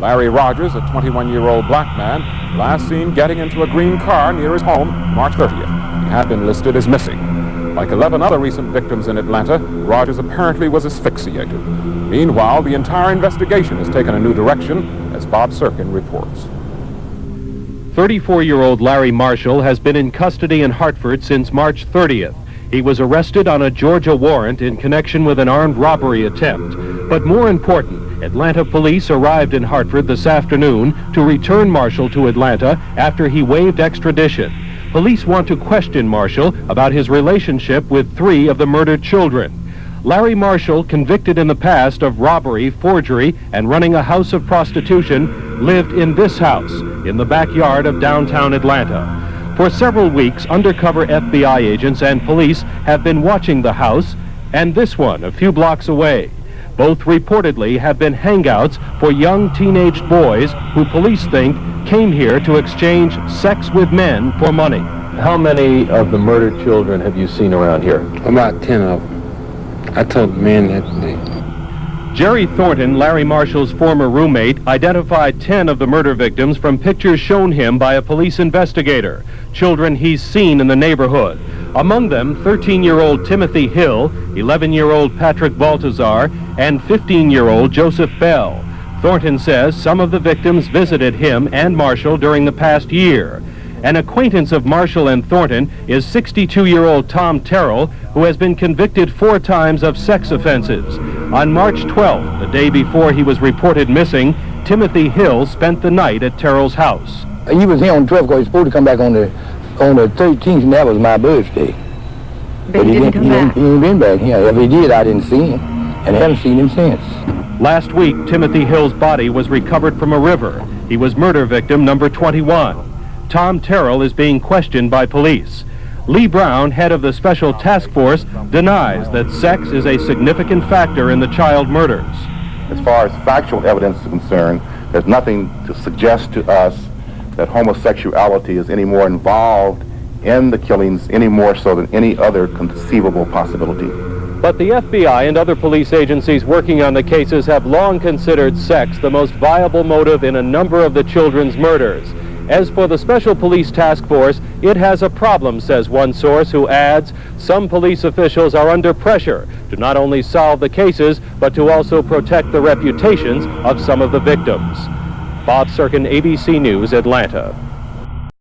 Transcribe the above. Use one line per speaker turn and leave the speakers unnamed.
Larry Rogers, a 21-year-old black man, last seen getting into a green car near his home March 30th. He had been listed as missing. Like 11 other recent victims in Atlanta, Rogers apparently was asphyxiated. Meanwhile, the entire investigation has taken a new direction, as Bob Serkin reports.
34-year-old Larry Marshall has been in custody in Hartford since March 30th. He was arrested on a Georgia warrant in connection with an armed robbery attempt. But more important, Atlanta police arrived in Hartford this afternoon to return Marshall to Atlanta after he waived extradition. Police want to question Marshall about his relationship with 3 of the murdered children. Larry Marshall, convicted in the past of robbery, forgery, and running a house of prostitution, lived in this house in the backyard of downtown Atlanta. For several weeks, undercover FBI agents and police have been watching the house and this one a few blocks away. Both reportedly have been hangouts for young teenage boys who police think came here to exchange sex with men for money. How many of the murdered children have you seen around here?
About 10 of them. I told the man that day.
Jerry Thornton, Larry Marshall's former roommate, identified 10 of the murder victims from pictures shown him by a police investigator, children he's seen in the neighborhood. Among them, 13-year-old Timothy Hill, 11-year-old Patrick Baltazar, and 15-year-old Joseph Bell. Thornton says some of the victims visited him and Marshall during the past year. An acquaintance of Marshall and Thornton is 62-year-old Tom Terrell, who has been convicted 4 times of sex offenses. On March 12th, the day before he was reported missing, Timothy Hill spent the night at Terrell's house.
He was here on 12th because he was supposed to come back on the 13th, and that was my birthday.
But he didn't come back.
He ain't been back here. If he did, I didn't see him, and I haven't seen him since.
Last week, Timothy Hill's body was recovered from a river. He was murder victim number 21. Tom Terrell is being questioned by police. Lee Brown, head of the Special Task Force, denies that sex is a significant factor in the child murders.
As far as factual evidence is concerned, there's nothing to suggest to us that homosexuality is any more involved in the killings any more so than any other conceivable possibility.
But the FBI and other police agencies working on the cases have long considered sex the most viable motive in a number of the children's murders. As for the Special Police Task Force, it has a problem, says one source, who adds, some police officials are under pressure to not only solve the cases, but to also protect the reputations of some of the victims. Bob Serkin, ABC News, Atlanta.